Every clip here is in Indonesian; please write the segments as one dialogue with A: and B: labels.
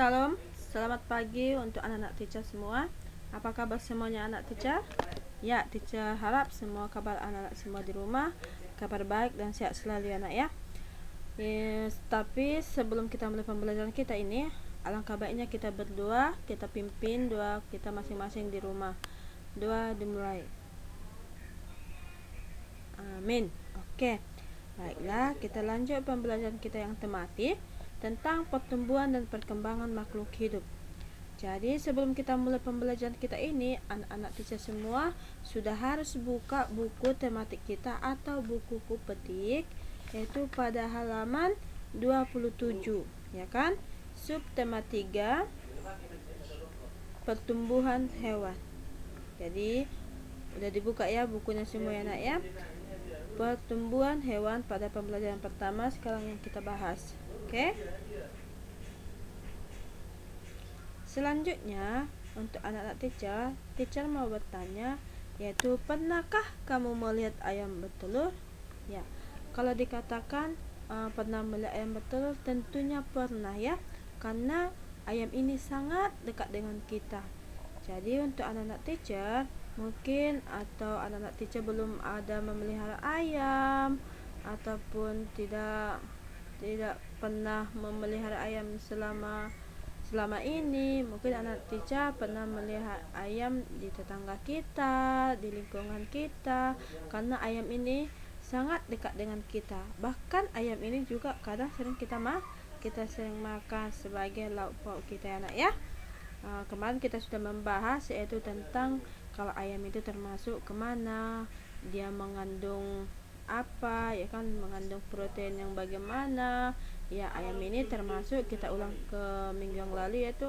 A: Salam, selamat pagi untuk anak-anak teacher semua. Apa kabar semuanya anak teacher? Ya, teacher harap semua kabar anak-anak semua di rumah kabar baik dan sehat selalu anak ya. Tapi sebelum kita mulai pembelajaran kita ini, alangkah baiknya kita berdoa, kita pimpin doa kita masing-masing di rumah. Doa dimulai. Amin. Oke. Baiklah, kita lanjut pembelajaran kita yang tematik tentang pertumbuhan dan perkembangan makhluk hidup. Jadi sebelum kita mulai pembelajaran kita ini, anak-anak teacher semua sudah harus buka buku tematik kita atau buku petik, yaitu pada halaman 27, ya kan? Subtema 3, pertumbuhan hewan. Jadi udah dibuka ya bukunya semua ya nak ya. Pertumbuhan hewan pada pembelajaran pertama sekarang yang kita bahas. Oke. Selanjutnya untuk anak-anak teacher mau bertanya, yaitu pernahkah kamu melihat ayam bertelur? Ya, kalau dikatakan pernah melihat ayam bertelur, tentunya pernah ya, karena ayam ini sangat dekat dengan kita. Jadi untuk anak-anak teacher mungkin atau anak-anak teacher belum ada memelihara ayam ataupun tidak pernah memelihara ayam selama ini, mungkin anak teacher pernah melihat ayam di tetangga kita, di lingkungan kita, karena ayam ini sangat dekat dengan kita. Bahkan ayam ini juga kadang sering kita sering makan sebagai lauk pauk kita ya anak ya. Kemarin kita sudah membahas yaitu tentang kalau ayam itu termasuk kemana, dia mengandung apa ya kan, mengandung protein yang bagaimana ya. Ayam ini termasuk, kita ulang ke minggu yang lalu, yaitu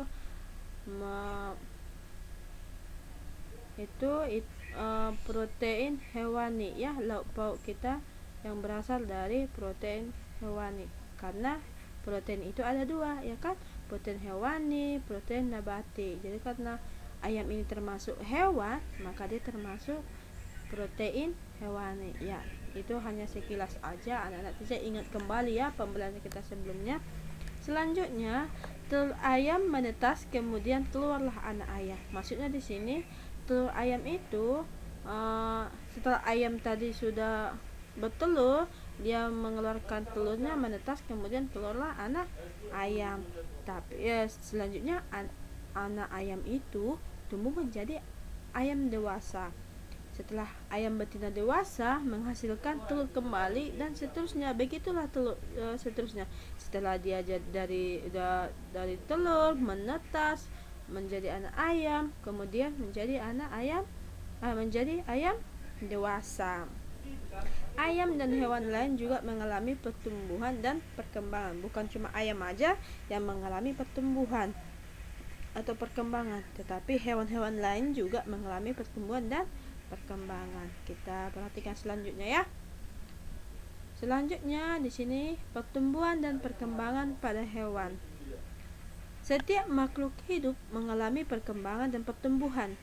A: protein hewani ya, lauk pauk kita yang berasal dari protein hewani, karena protein itu ada dua ya kan, protein hewani, protein nabati. Jadi karena ayam ini termasuk hewan, maka dia termasuk protein hewani ya. Itu hanya sekilas aja, anak-anak bisa ingat kembali ya pembelajaran kita sebelumnya. Selanjutnya, telur ayam menetas, kemudian keluarlah anak ayam. Maksudnya di sini telur ayam itu setelah ayam tadi sudah bertelur, dia mengeluarkan telurnya, menetas, kemudian keluarlah anak ayam. Tapi selanjutnya anak ayam itu tumbuh menjadi ayam dewasa. Setelah ayam betina dewasa menghasilkan telur kembali, dan seterusnya. Begitulah telur seterusnya. Setelah dia dari telur menetas menjadi anak ayam, kemudian menjadi ayam dewasa. Ayam dan hewan lain juga mengalami pertumbuhan dan perkembangan. Bukan cuma ayam aja yang mengalami pertumbuhan atau perkembangan, tetapi hewan-hewan lain juga mengalami pertumbuhan dan perkembangan. Kita perhatikan selanjutnya ya. Selanjutnya di sini pertumbuhan dan perkembangan pada hewan. Setiap makhluk hidup mengalami perkembangan dan pertumbuhan.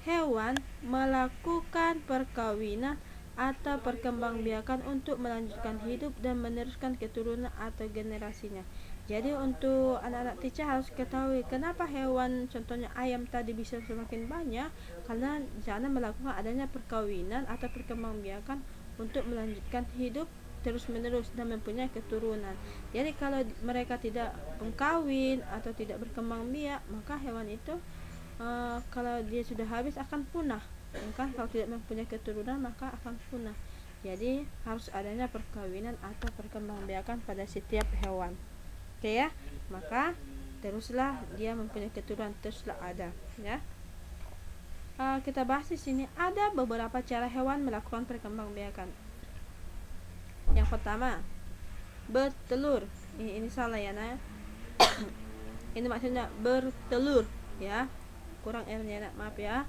A: Hewan melakukan perkawinan atau perkembangbiakan untuk melanjutkan hidup dan meneruskan keturunan atau generasinya. Jadi untuk anak-anak teacher harus ketahui kenapa hewan contohnya ayam tadi bisa semakin banyak, karena di sana melakukan adanya perkawinan atau perkembangbiakan untuk melanjutkan hidup terus menerus dan mempunyai keturunan. Jadi kalau mereka tidak berkawin atau tidak berkembang biak, maka hewan itu kalau dia sudah habis akan punah. Kan kalau tidak mempunyai keturunan maka akan punah. Jadi harus adanya perkawinan atau perkembangbiakan pada setiap hewan. Oke ya, maka teruslah dia mempunyai keturunan, teruslah ada ya. Kita bahas di sini ada beberapa cara hewan melakukan perkembangbiakan. Yang pertama, bertelur. Ini salah ya nak. Ini maksudnya bertelur ya, kurang R-nya nak, maaf ya.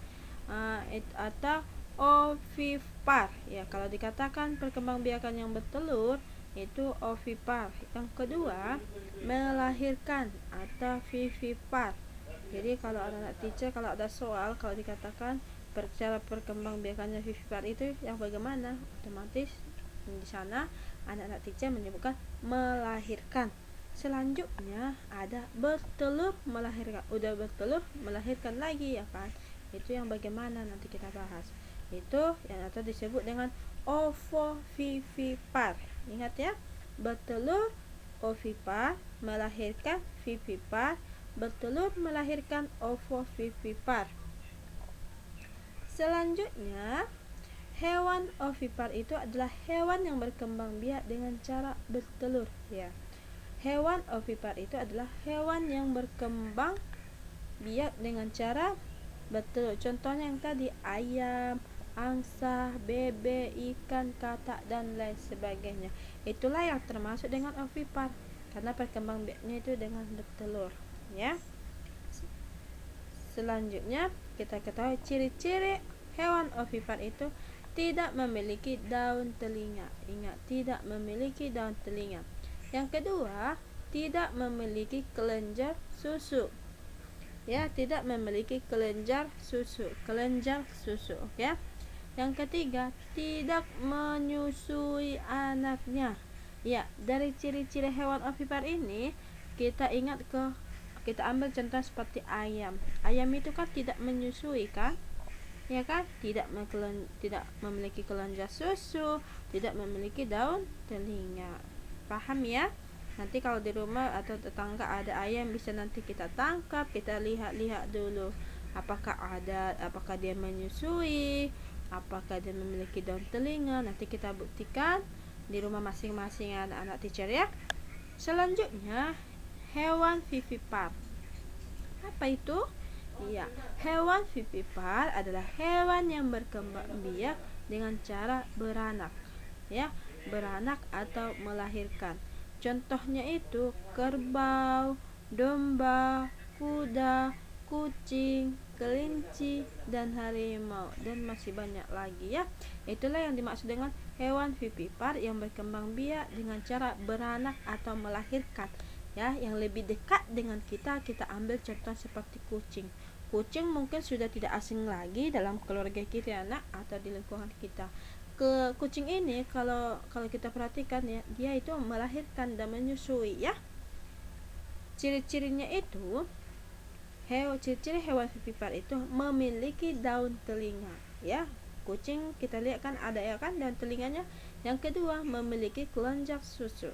A: Atau ovipar ya, kalau dikatakan perkembangbiakan yang bertelur itu ovipar. Yang kedua, melahirkan atau vivipar. Jadi kalau anak-anak teacher kalau ada soal, kalau dikatakan cara perkembangbiakannya vivipar itu yang bagaimana, otomatis di sana anak-anak teacher menyebutkan melahirkan. Selanjutnya ada bertelur melahirkan. Udah bertelur melahirkan lagi ya kan. Itu yang bagaimana nanti kita bahas. Itu yang atau disebut dengan ovovivipar. Ingat ya, bertelur ovipar melahirkan vivipar, bertelur melahirkan ovovivipar. Selanjutnya, hewan ovipar itu adalah hewan yang berkembang biak dengan cara bertelur ya. Hewan ovipar itu adalah hewan yang berkembang biak dengan cara bertelur. Contohnya yang tadi, ayam, angsa, bebek, ikan, katak, dan lain sebagainya. Itulah yang termasuk dengan ovipar karena perkembang biaknya itu dengan bertelur ya. Selanjutnya kita ketahui ciri-ciri hewan ovipar itu tidak memiliki daun telinga. Ingat, tidak memiliki daun telinga. Yang kedua, tidak memiliki kelenjar susu. Ya, tidak memiliki kelenjar susu. Ya. Yang ketiga, tidak menyusui anaknya. Ya, dari ciri-ciri hewan ovipar ini kita ambil contoh seperti ayam. Ayam itu kan tidak menyusui kan? Ya kan? Tidak memiliki kelenjar susu, tidak memiliki daun telinga. Paham ya? Nanti kalau di rumah atau tetangga ada ayam, bisa nanti kita tangkap, kita lihat dulu apakah dia menyusui, apakah dia memiliki daun telinga. Nanti kita buktikan di rumah masing-masing anak-anak teacher ya. Selanjutnya, hewan vivipar. Apa itu? Iya, hewan vivipar adalah hewan yang berkembang biak dengan cara beranak. Ya, beranak atau melahirkan. Contohnya itu kerbau, domba, kuda, kucing, kelinci, dan harimau, dan masih banyak lagi ya. Itulah yang dimaksud dengan hewan vivipar yang berkembang biak dengan cara beranak atau melahirkan. Ya, yang lebih dekat dengan kita ambil contoh seperti kucing. Kucing mungkin sudah tidak asing lagi dalam keluarga kita anak atau di lingkungan kita. Kucing ini kalau kita perhatikan ya, dia itu melahirkan dan menyusui ya. Ciri-cirinya itu, ciri-ciri hewan vivipar itu memiliki daun telinga ya. Kucing kita lihat kan ada ya kan daun telinganya. Yang kedua, memiliki kelenjar susu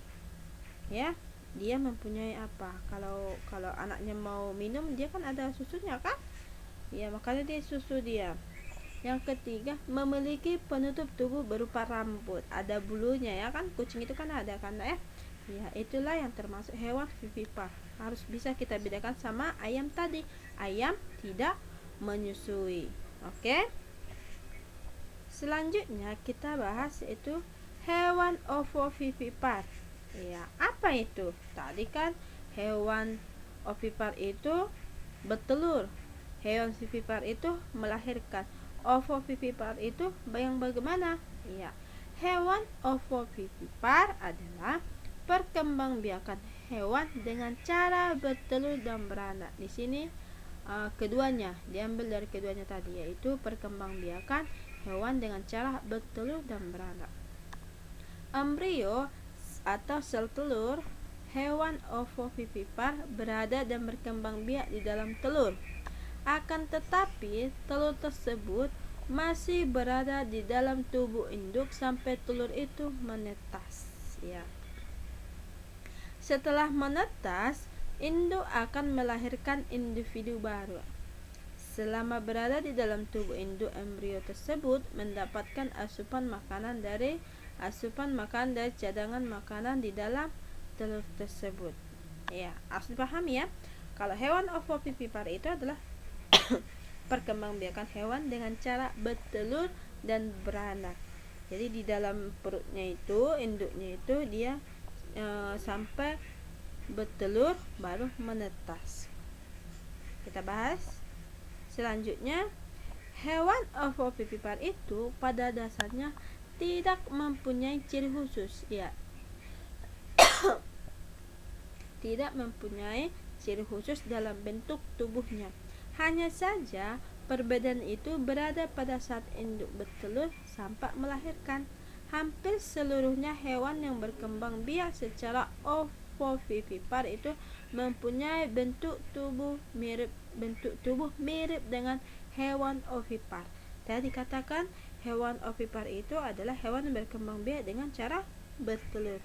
A: ya. Dia mempunyai apa? Kalau anaknya mau minum, dia kan ada susunya kan? Ya, makanya dia susu dia. Yang ketiga, memiliki penutup tubuh berupa rambut, ada bulunya ya kan, kucing itu kan ada kan ya. Ya, itulah yang termasuk hewan vivipar. Harus bisa kita bedakan sama ayam tadi. Ayam tidak menyusui. Oke. Selanjutnya kita bahas yaitu hewan ovovivipar. Ya, apa itu? Tadi kan hewan ovipar itu bertelur. Hewan vivipar itu melahirkan. Ovovivipar itu yang bagaimana? Ya, hewan ovovivipar adalah perkembangbiakan hewan dengan cara bertelur dan beranak. Di sini keduanya diambil dari keduanya tadi, yaitu perkembangbiakan hewan dengan cara bertelur dan beranak. Embrio atau sel telur hewan ovovivipar berada dan berkembang biak di dalam telur. Akan tetapi, telur tersebut masih berada di dalam tubuh induk sampai telur itu menetas. Ya. Setelah menetas, induk akan melahirkan individu baru. Selama berada di dalam tubuh induk, embrio tersebut mendapatkan asupan makanan dari cadangan makanan di dalam telur tersebut. Ya, harus dipahami ya. Kalau hewan ovovivipar itu adalah perkembangbiakan hewan dengan cara bertelur dan beranak. Jadi di dalam perutnya itu, induknya itu dia sampai bertelur baru menetas. Kita bahas selanjutnya, hewan ovovivipar itu pada dasarnya tidak mempunyai ciri khusus ya. Tidak mempunyai ciri khusus dalam bentuk tubuhnya. Hanya saja perbedaan itu berada pada saat induk bertelur sampai melahirkan. Hampir seluruhnya hewan yang berkembang biak secara ovovivipar itu mempunyai bentuk tubuh mirip dengan hewan ovipar. Tadi dikatakan hewan ovipar itu adalah hewan yang berkembang biak dengan cara bertelur.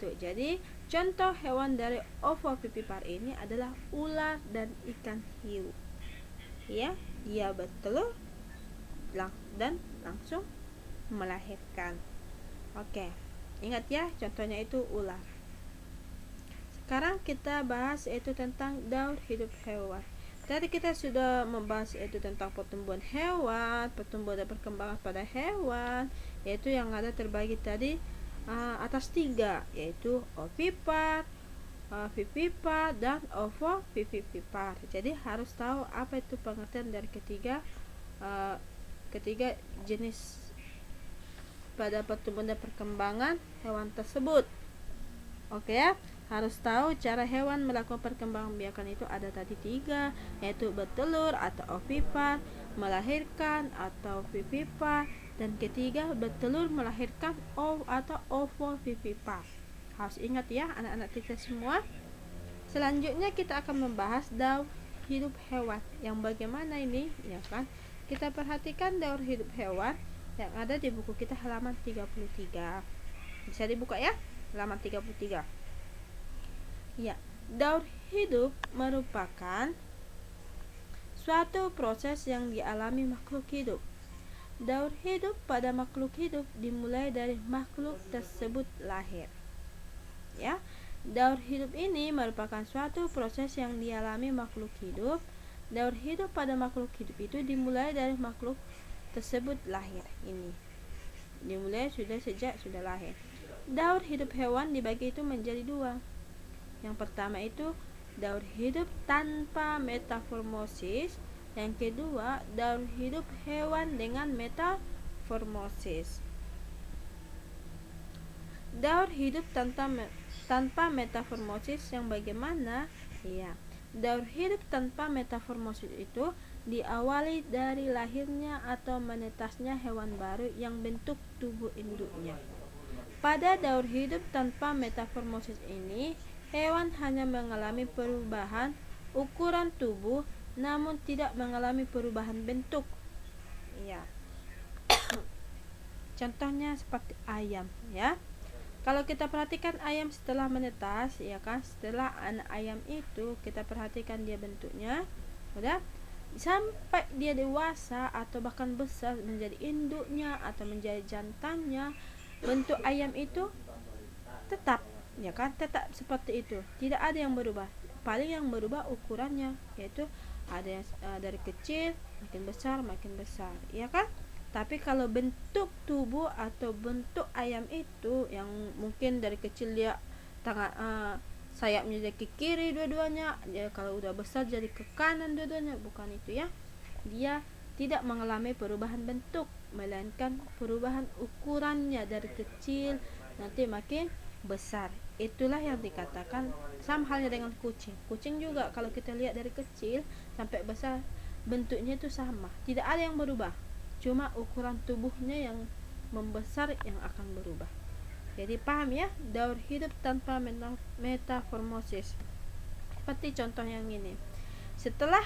A: Jadi contoh hewan dari ovovivipar ini adalah ular dan ikan hiu. Ya, dia bertelur dan langsung melahirkan. Oke, ingat ya, contohnya itu ular. Sekarang kita bahas yaitu tentang daur hidup hewan. Tadi kita sudah membahas yaitu tentang pertumbuhan hewan, pertumbuhan dan perkembangan pada hewan, yaitu yang ada terbagi tadi atas 3, yaitu ovipar, vivipar, dan ovovivipar. Jadi harus tahu apa itu pengertian dari ketiga jenis pada pertumbuhan dan perkembangan hewan tersebut. Oke ya, harus tahu cara hewan melakukan perkembangbiakan itu ada tadi 3, yaitu bertelur atau ovipar, melahirkan atau vivipar, dan ketiga bertelur melahirkan atau ovovivipar. Harus ingat ya anak-anak kita semua. Selanjutnya kita akan membahas daur hidup hewan. Yang bagaimana ini, ya kan? Kita perhatikan daur hidup hewan yang ada di buku kita halaman 33. Bisa dibuka ya, halaman 33. Ya, daur hidup merupakan suatu proses yang dialami makhluk hidup. Daur hidup pada makhluk hidup dimulai dari makhluk tersebut lahir. Ya, daur hidup ini merupakan suatu proses yang dialami makhluk hidup. Daur hidup pada makhluk hidup itu dimulai dari makhluk tersebut lahir. Ini dimulai sejak sudah lahir. Daur hidup hewan dibagi itu menjadi 2. Yang pertama itu daur hidup tanpa metamorfosis. Yang kedua, daur hidup hewan dengan metamorfosis. Daur hidup tanpa metamorfosis yang bagaimana? Ya, daur hidup tanpa metamorfosis itu diawali dari lahirnya atau menetasnya hewan baru yang bentuk tubuh induknya. Pada daur hidup tanpa metamorfosis ini, hewan hanya mengalami perubahan ukuran tubuh namun tidak mengalami perubahan bentuk. Ya. Contohnya seperti ayam, ya. Kalau kita perhatikan ayam setelah menetas, ya kan, setelah anak ayam itu kita perhatikan dia bentuknya, udah sampai dia dewasa atau bahkan besar menjadi induknya atau menjadi jantannya, bentuk ayam itu tetap, ya kan, tetap seperti itu, tidak ada yang berubah. Paling yang berubah ukurannya, yaitu ada yang dari kecil makin besar, ya kan. Tapi kalau bentuk tubuh atau bentuk ayam itu yang mungkin dari kecil dia sayapnya jadi ke kiri dua-duanya, dia kalau udah besar jadi ke kanan dua-duanya, bukan itu ya. Dia tidak mengalami perubahan bentuk, melainkan perubahan ukurannya dari kecil nanti makin besar. Itulah yang dikatakan sama halnya dengan kucing. Kucing juga kalau kita lihat dari kecil sampai besar bentuknya itu sama, tidak ada yang berubah. Cuma ukuran tubuhnya yang membesar yang akan berubah. Jadi paham ya, daur hidup tanpa metamorfosis. Seperti contoh yang ini. Setelah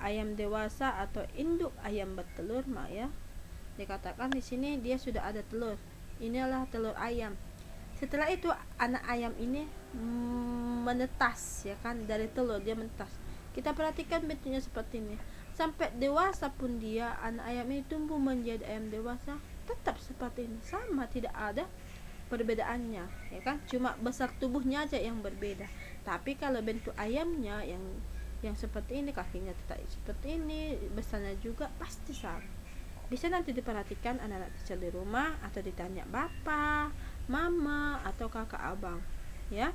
A: ayam dewasa atau induk ayam bertelur, ya, dikatakan di sini dia sudah ada telur. Inilah telur ayam. Setelah itu anak ayam ini menetas, ya kan, dari telur dia menetas. Kita perhatikan bentuknya seperti ini. Sampai dewasa pun dia, anak ayam ini tumbuh menjadi ayam dewasa, tetap seperti ini, sama, tidak ada perbedaannya, ya kan. Cuma besar tubuhnya aja yang berbeda. Tapi kalau bentuk ayamnya yang seperti ini, kakinya tetap seperti ini, besarnya juga pasti sama. Bisa nanti diperhatikan anak-anak kecil di rumah atau ditanya bapak, mama, atau kakak abang, ya.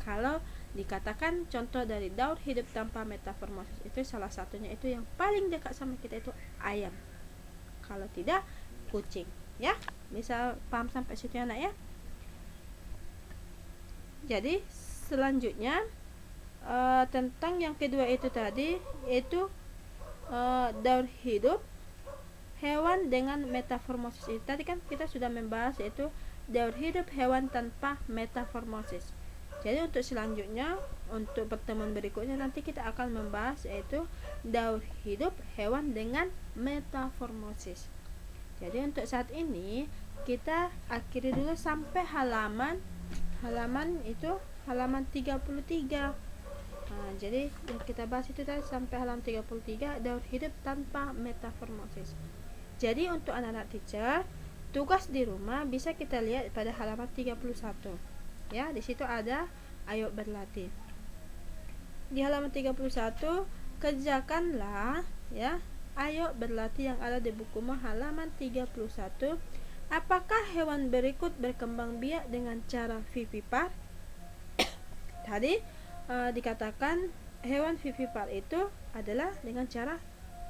A: Kalau dikatakan contoh dari daur hidup tanpa metamorfosis itu salah satunya itu yang paling dekat sama kita itu ayam. Kalau tidak kucing, ya. Bisa paham sampai situ ya, anak ya. Jadi selanjutnya tentang yang kedua itu tadi, yaitu daur hidup hewan dengan metamorfosis. Tadi kan kita sudah membahas yaitu daur hidup hewan tanpa metamorfosis. Jadi untuk selanjutnya, untuk pertemuan berikutnya nanti kita akan membahas yaitu daur hidup hewan dengan metamorfosis. Jadi untuk saat ini kita akhiri dulu sampai halaman itu halaman 33. Jadi yang kita bahas itu tadi sampai halaman 33, daur hidup tanpa metamorfosis. Jadi untuk anak-anak teacher, tugas di rumah bisa kita lihat pada halaman 31. Ya, di situ ada ayo berlatih. Di halaman 31 kerjakanlah ya, ayo berlatih yang ada di buku halaman 31. Apakah hewan berikut berkembang biak dengan cara vivipar? Tadi dikatakan hewan vivipar itu adalah dengan cara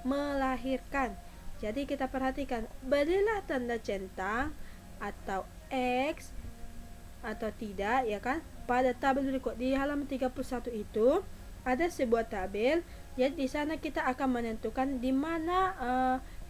A: melahirkan. Jadi kita perhatikan, berilah tanda centang atau X atau tidak ya kan pada tabel berikut. Di halaman 31 itu ada sebuah tabel. Jadi di sana kita akan menentukan di mana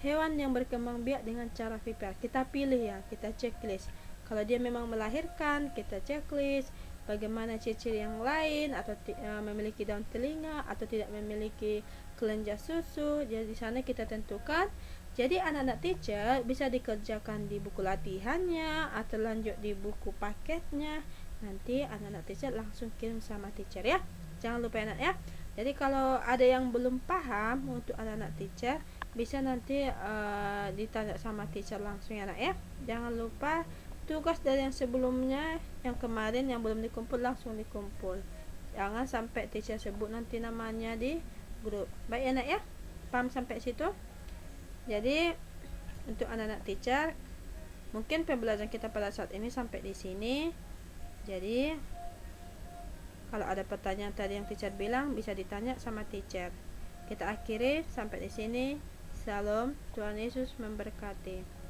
A: hewan yang berkembang biak dengan cara vivipar. Kita pilih ya, kita checklist. Kalau dia memang melahirkan, kita checklist. Bagaimana ciri-ciri yang lain, atau memiliki daun telinga atau tidak memiliki kelenjar susu. Jadi di sana kita tentukan. Jadi anak-anak teacher bisa dikerjakan di buku latihannya atau lanjut di buku paketnya. Nanti anak-anak teacher langsung kirim sama teacher ya. Jangan lupa anak ya. Jadi kalau ada yang belum paham untuk anak-anak teacher, bisa nanti ditanya sama teacher langsung ya anak ya. Jangan lupa tugas dari yang sebelumnya, yang kemarin yang belum dikumpul langsung dikumpul. Jangan sampai teacher sebut nanti namanya di grup. Baik anak ya, paham sampai situ? Jadi untuk anak-anak teacher, mungkin pembelajaran kita pada saat ini sampai di sini. Jadi kalau ada pertanyaan tadi yang teacher bilang, bisa ditanya sama teacher. Kita akhiri sampai di sini. Salam, Tuhan Yesus memberkati.